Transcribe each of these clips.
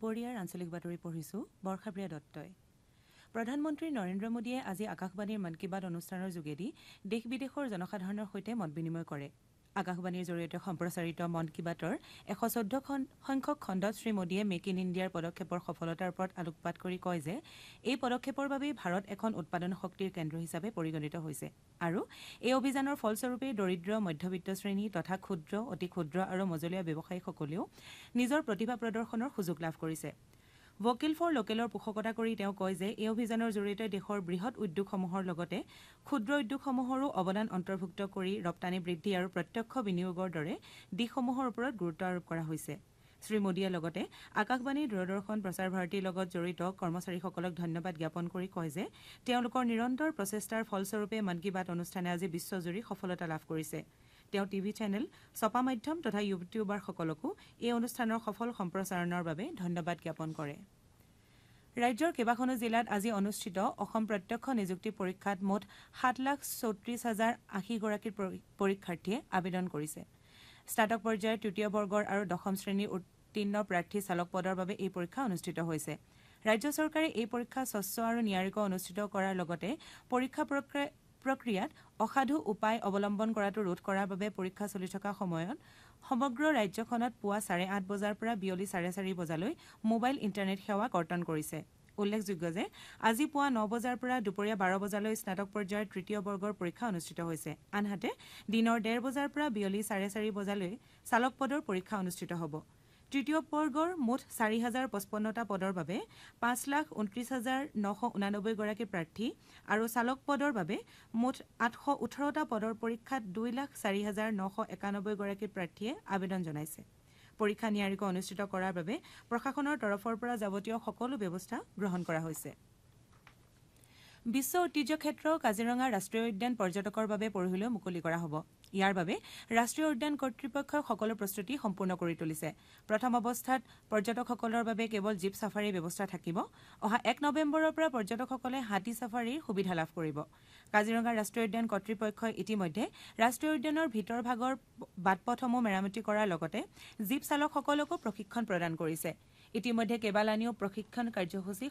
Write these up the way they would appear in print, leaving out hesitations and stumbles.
দুপৰীয়াৰ আঞ্চলিক বাতৰি পঢ়িছো বৰ্ষাপ্ৰিয়া দত্তই। প্ৰধানমন্ত্ৰী নৰেন্দ্ৰ মোদীয়ে আজি আকাশবাণীৰ মন কী বাত অনুষ্ঠানৰ যোগেদি দেশ বিদেশৰ জনসাধাৰণৰ সৈতে মত বিনিময় কৰে। আকাশবাণীৰ জৰিয়তে সম্প্ৰচাৰিত মন কী বাতৰ 114 সংখ্যক খণ্ডত শ্ৰীমোদীয়ে মেক ইন ইণ্ডিয়াৰ পদক্ষেপৰ সফলতাৰ ওপৰত আলোকপাত কৰি কয় যে এই পদক্ষেপৰ বাবেই ভাৰত এখন উৎপাদন শক্তিৰ কেন্দ্ৰ হিচাপে পৰিগণিত হৈছে আৰু এই অভিযানৰ ফলস্বৰূপে দৰিদ্ৰ মধ্যবিত্ত শ্ৰেণী তথা ক্ষুদ্ৰ অতি ক্ষুদ্ৰ আৰু মজলীয়া ব্যৱসায়ীসকলেও নিজৰ প্ৰতিভা প্ৰদৰ্শনৰ সুযোগ লাভ কৰিছে। ভোকেল ফৰ লোকেলৰ পোষকতা কৰি তেওঁ কয় যে এই অভিযানৰ জৰিয়তে দেশৰ বৃহৎ উদ্যোগসমূহৰ লগতে ক্ষুদ্ৰ উদ্যোগসমূহৰো অৱদান অন্তৰ্ভুক্ত কৰি ৰপ্তানি বৃদ্ধি আৰু প্ৰত্যক্ষ বিনিয়োগৰ দৰে দিশসমূহৰ ওপৰত গুৰুত্ব আৰোপ কৰা হৈছে। শ্ৰীমোদীয়ে লগতে আকাশবাণী দূৰদৰ্শন প্ৰচাৰ ভাৰতীৰ লগত জড়িত কৰ্মচাৰীসকলক ধন্যবাদ জ্ঞাপন কৰি কয় যে তেওঁলোকৰ নিৰন্তৰ প্ৰচেষ্টাৰ ফলস্বৰূপে মন কী বাত অনুষ্ঠানে আজি বিশ্বজুৰি সফলতা লাভ কৰিছে। তেওঁ টিভি চেনেল, ছপা মাধ্যম তথা ইউটিউবাৰসকলকো এই অনুষ্ঠানৰ সফল সম্প্ৰচাৰণৰ বাবে ধন্যবাদ জ্ঞাপন কৰে। ৰাজ্যৰ কেইবাখনো জিলাত আজি অনুষ্ঠিত অসম প্ৰত্যক্ষ নিযুক্তি পৰীক্ষাত মুঠ 7,34,080 পৰীক্ষাৰ্থীয়ে আবেদন কৰিছে। স্নাতক পৰ্যায়ৰ তৃতীয় বৰ্গৰ আৰু দশম শ্ৰেণীৰ উত্তীৰ্ণ প্ৰাৰ্থী চালক পদৰ বাবে এই পৰীক্ষা অনুষ্ঠিত হৈছে। ৰাজ্য চৰকাৰে এই পৰীক্ষা স্বচ্ছ আৰু নিয়াৰিকৈ অনুষ্ঠিত কৰাৰ লগতে পৰীক্ষা প্ৰক্ৰিয়াত অসাধু উপায় অৱলম্বন কৰাটো ৰোধ কৰাৰ বাবে পৰীক্ষা চলি থকা সময়ত সমগ্ৰ ৰাজ্যখনত পুৱা 8:30 বজাৰ পৰা বিয়লি 4:30 বজালৈ মোবাইল ইণ্টাৰনেট সেৱা কৰ্তন কৰিছে। উল্লেখযোগ্য যে আজি পুৱা 9 বজাৰ পৰা দুপৰীয়া 12 বজালৈ স্নাতক পৰ্যায়ৰ তৃতীয় বৰ্গৰ পৰীক্ষা অনুষ্ঠিত হৈছে। আনহাতে দিনৰ 1:30 বজাৰ পৰা বিয়লি 4:30 বজালৈ চালক পদৰ পৰীক্ষা অনুষ্ঠিত হ'ব। তৃতীয় বৰ্গৰ মুঠ 4,055টা পদৰ বাবে 5,29,989 গৰাকী প্ৰাৰ্থী আৰু চালক পদৰ বাবে মুঠ 818টা পদৰ পৰীক্ষাত 2,04,991 গৰাকী প্ৰাৰ্থীয়ে আবেদন জনাইছে। পৰীক্ষা নিয়াৰিকৈ অনুষ্ঠিত কৰাৰ বাবে প্ৰশাসনৰ তৰফৰ পৰা যাৱতীয় সকলো ব্যৱস্থা গ্ৰহণ কৰা হৈছে। বিশ্ব ঐতিহ্য ক্ষেত্ৰ কাজিৰঙা ৰাষ্ট্ৰীয় উদ্যান পৰ্যটকৰ বাবে পৰহিলৈ মুকলি কৰা হ'ব। ইয়াৰ বাবে ৰাষ্ট্ৰীয় উদ্যান কৰ্তৃপক্ষই সকলো প্ৰস্তুতি সম্পূৰ্ণ কৰি তুলিছে। প্ৰথম অৱস্থাত পৰ্যটকসকলৰ বাবে কেৱল জীপ ছাফাৰীৰ ব্যৱস্থা থাকিব। অহা 1 নৱেম্বৰৰ পৰা পৰ্যটকসকলে হাতী ছাফাৰীৰ সুবিধা লাভ কৰিব। কাজিৰঙা ৰাষ্ট্ৰীয় উদ্যান কৰ্তৃপক্ষই ইতিমধ্যে ৰাষ্ট্ৰীয় উদ্যানৰ ভিতৰ ভাগৰ বাটপথসমূহ মেৰামতি কৰাৰ লগতে জীপ চালকসকলকো প্ৰশিক্ষণ প্ৰদান কৰিছে। ইতিমধ্যে কেইবালানিও প্ৰশিক্ষণ কাৰ্যসূচী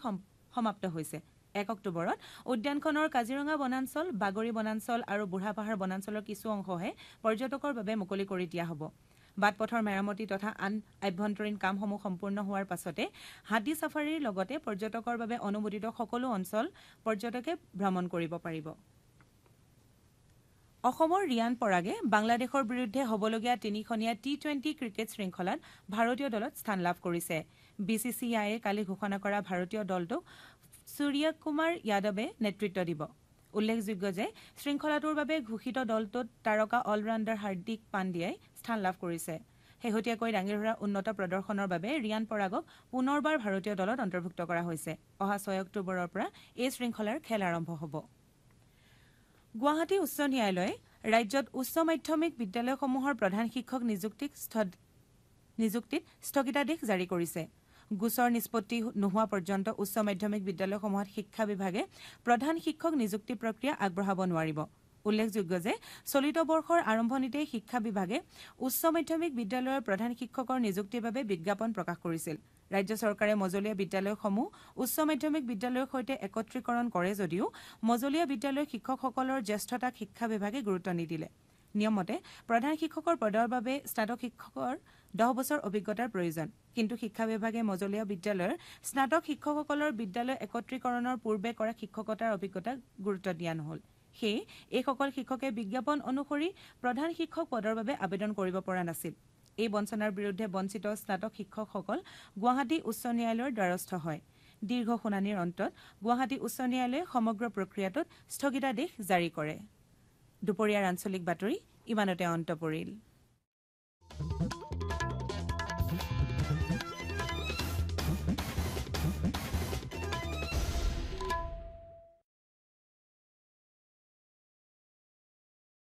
সমাপ্ত হৈছে। 1 অক্টোবৰত উদ্যানখনৰ কাজিৰঙা বনাঞ্চল, বাগৰি বনাঞ্চল আৰু বুঢ়াপাহাৰ বনাঞ্চলৰ কিছু অংশহে পৰ্যটকৰ বাবে মুকলি কৰি দিয়া হ'ব। বাটপথৰ মেৰামতি তথা আন আভ্যন্তৰীণ কামসমূহ সম্পূৰ্ণ হোৱাৰ পাছতে হাতী ছাফাৰীৰ লগতে পৰ্যটকৰ বাবে অনুমোদিত সকলো অঞ্চল পৰ্যটকে ভ্ৰমণ কৰিব পাৰিব। অসমৰ ৰিয়ান পৰাগে বাংলাদেশৰ বিৰুদ্ধে হ'বলগীয়া 3খনীয়া T20 ক্ৰিকেট শৃংখলাত ভাৰতীয় দলত স্থান লাভ কৰিছে। BCCIয়ে কালি ঘোষণা কৰা ভাৰতীয় দলটোক সূৰ্যকুমাৰ যাদৱে নেতৃত্ব দিব। উল্লেখযোগ্য যে শৃংখলাটোৰ বাবে ঘোষিত দলটোত তাৰকা অলৰাউণ্ডাৰ হাৰ্দিক পাণ্ডিয়াই স্থান লাভ কৰিছে। শেহতীয়াকৈ দাঙি ধৰা উন্নত প্ৰদৰ্শনৰ বাবে ৰিয়ান পৰাগক পুনৰবাৰ ভাৰতীয় দলত অন্তৰ্ভুক্ত কৰা হৈছে। অহা 6 অক্টোবৰৰ পৰা এই শৃংখলাৰ খেল আৰম্ভ হ'ব। গুৱাহাটী উচ্চ ন্যায়ালয়ে ৰাজ্যত উচ্চ মাধ্যমিক বিদ্যালয়সমূহৰ প্ৰধান শিক্ষক নিযুক্তিত স্থগিতাদেশ জাৰি কৰিছে। গোচৰ নিষ্পত্তি নোহোৱা পৰ্যন্ত উচ্চ মাধ্যমিক বিদ্যালয়সমূহত শিক্ষা বিভাগে প্ৰধান শিক্ষক নিযুক্তি প্ৰক্ৰিয়া আগবঢ়াব নোৱাৰিব। উল্লেখযোগ্য যে চলিত বৰ্ষৰ আৰম্ভণিতে শিক্ষা বিভাগে উচ্চ মাধ্যমিক বিদ্যালয়ৰ প্ৰধান শিক্ষকৰ নিযুক্তিৰ বাবে বিজ্ঞাপন প্ৰকাশ কৰিছিল। ৰাজ্য চৰকাৰে মজলীয়া বিদ্যালয়সমূহ উচ্চ মাধ্যমিক বিদ্যালয়ৰ সৈতে একত্ৰীকৰণ কৰে যদিও মজলীয়া বিদ্যালয়ৰ শিক্ষকসকলৰ জ্যেষ্ঠতাক শিক্ষা বিভাগে গুৰুত্ব নিদিলে। নিয়মমতে প্ৰধান শিক্ষকৰ পদৰ বাবে স্নাতক শিক্ষকৰ 10 বছৰ অভিজ্ঞতাৰ প্ৰয়োজন। কিন্তু শিক্ষা বিভাগে মজলীয়া বিদ্যালয়ৰ স্নাতক শিক্ষকসকলৰ বিদ্যালয় একত্ৰীকৰণৰ পূৰ্বে কৰা শিক্ষকতাৰ অভিজ্ঞতাক গুৰুত্ব দিয়া নহ'ল। সেয়ে এইসকল শিক্ষকে বিজ্ঞাপন অনুসৰি প্ৰধান শিক্ষক পদৰ বাবে আবেদন কৰিব পৰা নাছিল। এই বঞ্চনাৰ বিৰুদ্ধে বঞ্চিত স্নাতক শিক্ষকসকল গুৱাহাটী উচ্চ ন্যায়ালয়ৰ দ্বাৰস্থ হয়। দীৰ্ঘ শুনানিৰ অন্তত গুৱাহাটী উচ্চ ন্যায়ালয়ে সমগ্ৰ প্ৰক্ৰিয়াটোত স্থগিতাদেশ জাৰি কৰে। দুপৰীয়াৰ আঞ্চলিক বাতৰি ইমানতে অন্ত পৰিল।